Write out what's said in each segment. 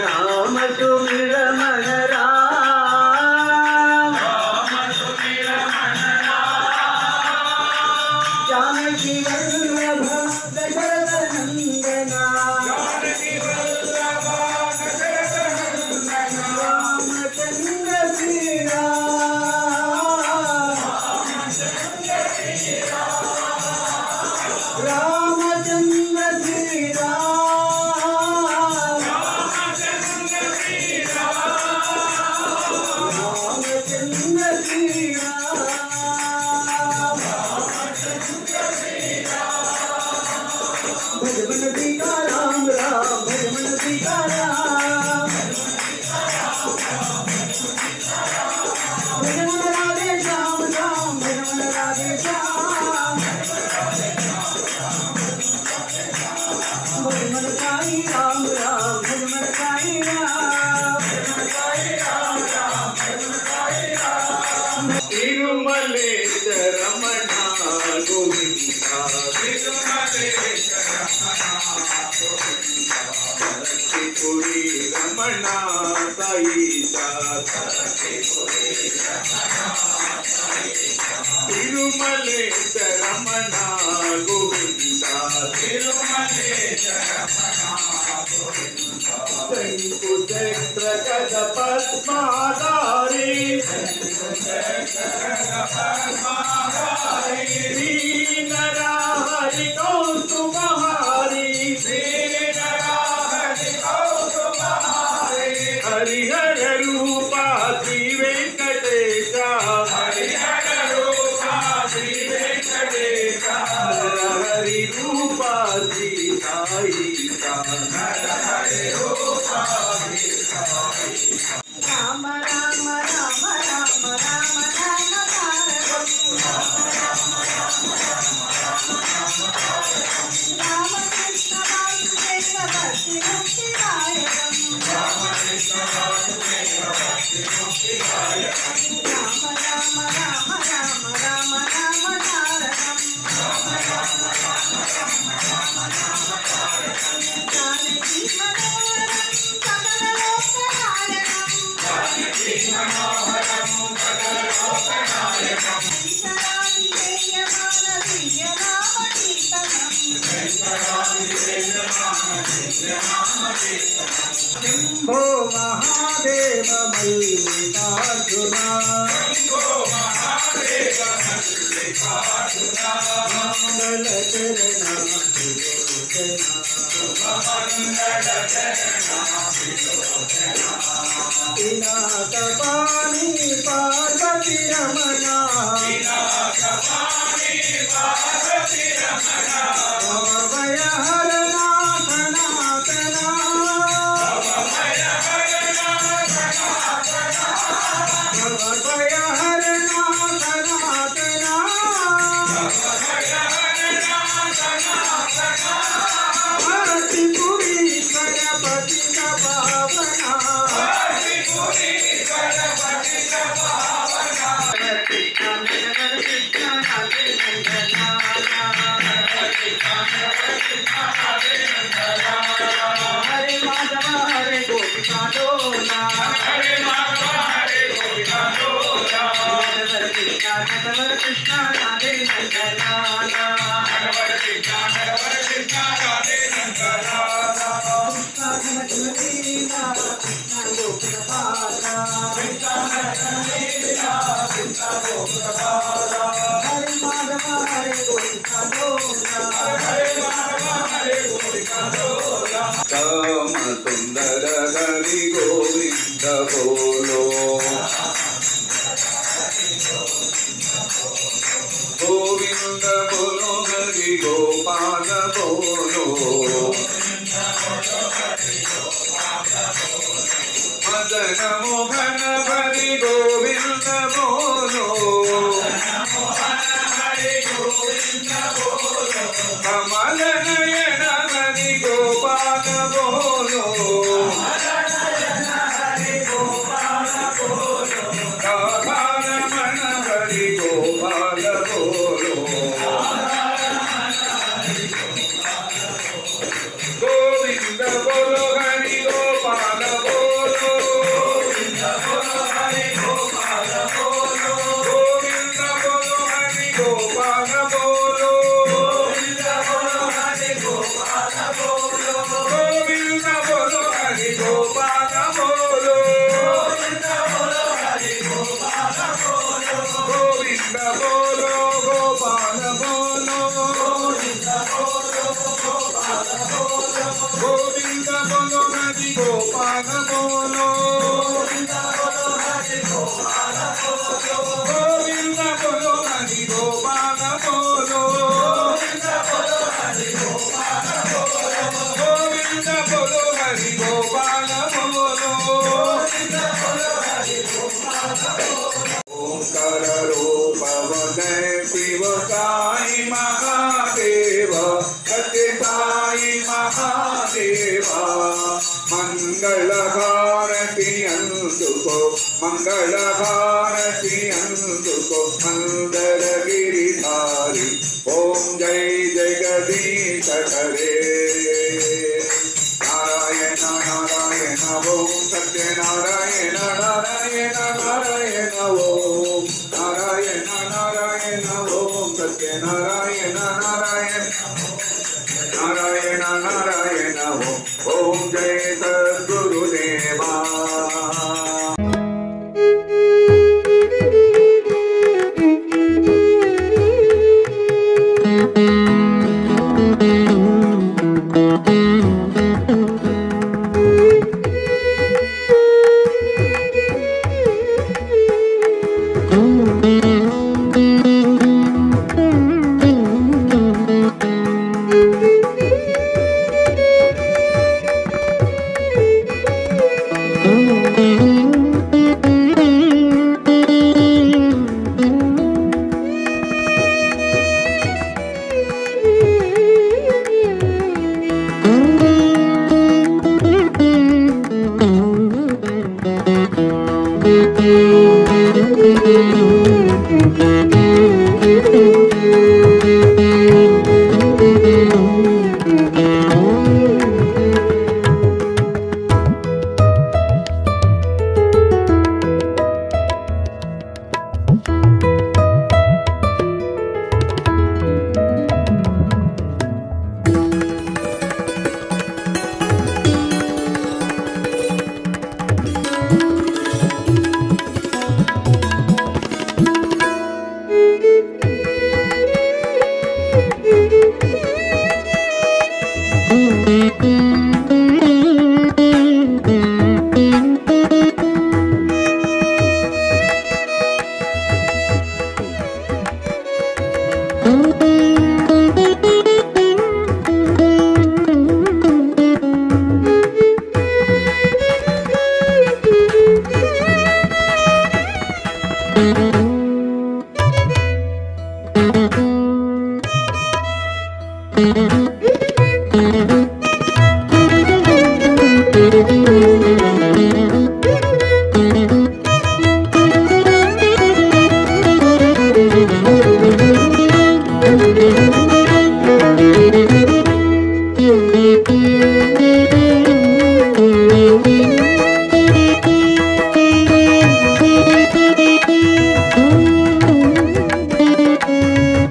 राम सुमिर मन सीताराम भज मन राधे श्याम श्याम भज मन राधे श्याम भज मन साई राम राम भज मन साई राम तिरुमलेश रमण गोविंदा पुरी रमणा साईसा तिरुमलेश रमणा गोविंदा शंकुचक्र गद पद्माधारी नरहरि कौस्तुभहारी हरिहर रूपा श्री वेंकटेश हरि रूपा श्री साई राम राम राम राम राम राम तारकम राम कृष्ण वासुदेव भक्ति मुक्तिदायकम राम राम राम राम राम राम तारकम जानकी मनोहरम सकल लोकनायकम शंभो महादेव मल्लिकार्जुना मंगल चरणा पिनाकपाणि पार्वती रमणा भवभय हरणा सनातना भवभय हरणा सनातना भारती पुरीश्वर पति पावना हरे माधव हरे गोपिका डोला कृष्ण राधे हरे माधव हरे गोपिका श्याम सुंदर हरि गोविंद बोलो गोविंद बोलो हरि गोपाल बोलो मदन मोहन हरि गोविंद बोलो कमल नयन हरि गोपाल बोलो राधारमण हरि गोपाल बोलो गोविंद बोलो हरि गोपाल बोलो गोविंद बोलो हरि गोपाल बोलो गोविंद बोलो हरि गोपाल बोलो गोविंद बोलो हरि गोपाल बोलो गोविंद बोलो हरि गोपाल बोलो गोविंद बोलो हरि गोपाल बोलो गोविंद बोलो गोपाल बोलो गोविंद बोलो गोपाल बोलो गोविंद बोलो हरि गोपाल बोलो गोविंद बोलो हरि गोपाल बोलो गोविंद बोलो हरि गोपाल बोलो गोविंद बोलो हरि गोपाल बोलो गोविंद बोलो हरि దేవా మంగళహారతి అందుకో మంగళహారతి అందుకో మందర గిరిధారి ఓం జై జగదీశ హరే నారాయణ నారాయణ ఓం సత్యనారాయణ నారాయణ నారాయణ ఓం నారాయణ నారాయణ ఓం సత్యనారాయణ నారాయణ నారాయణ నారాయణ ఓం జయ సద్గురుదేవా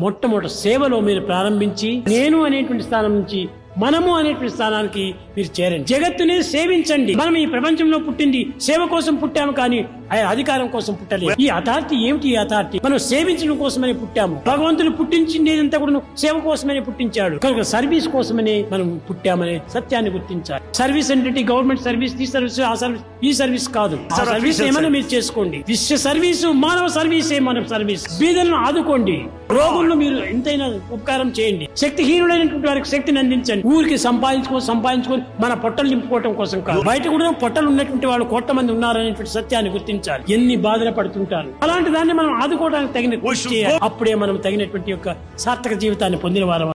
మొట్టమొదటి సేవలో మీరు ప్రారంభించి నేను అనేటువంటి స్థానం నుంచి మనము అనేటువంటి స్థానానికి మీరు చేరండి. జగత్తునే సేవించండి. మనం ఈ ప్రపంచంలో పుట్టింది సేవ కోసం పుట్టాము, కానీ అధికారం కోసం పుట్టలేదు. ఈ అథారిటీ ఏమిటి? ఈ అథారిటీ మనం సేవించడం కోసమని పుట్టాము. భగవంతుడు పుట్టించిందేదంతా కూడా సేవ కోసమని పుట్టించాడు. కనుక సర్వీస్ కోసమని మనం పుట్టామనే సత్యాన్ని గుర్తించాలి. సర్వీస్ అంటే గవర్నమెంట్ సర్వీస్, ఈ సర్వీస్, ఆ సర్వీస్, ఈ సర్వీస్ కాదు. ఆ సర్వీస్ ఏమైనా మీరు చేసుకోండి. విశ్వ సర్వీసు, మానవ సర్వీసే మన సర్వీస్. బీదలను ఆదుకోండి, రోగులను మీరు ఎంతైనా ఉపకారం చేయండి, శక్తిహీనుడైనటువంటి వారికి శక్తిని అందించండి. ఊరికి సంపాదించుకొని మన పొట్టలు నింపుకోవటం కోసం కాదు. బయట కూడా పొట్టలు ఉన్నటువంటి వాళ్ళు కోట్ల మంది ఉన్నారనేటువంటి సత్యాన్ని గుర్తించాలి. ఎన్ని బాధలు పడుతుంటారు, అలాంటి దాన్ని మనం ఆదుకోవడానికి తగిన కృషి చేయాలి. అప్పుడే మనం తగినటువంటి యొక్క సార్థక జీవితాన్ని పొందిన వారం.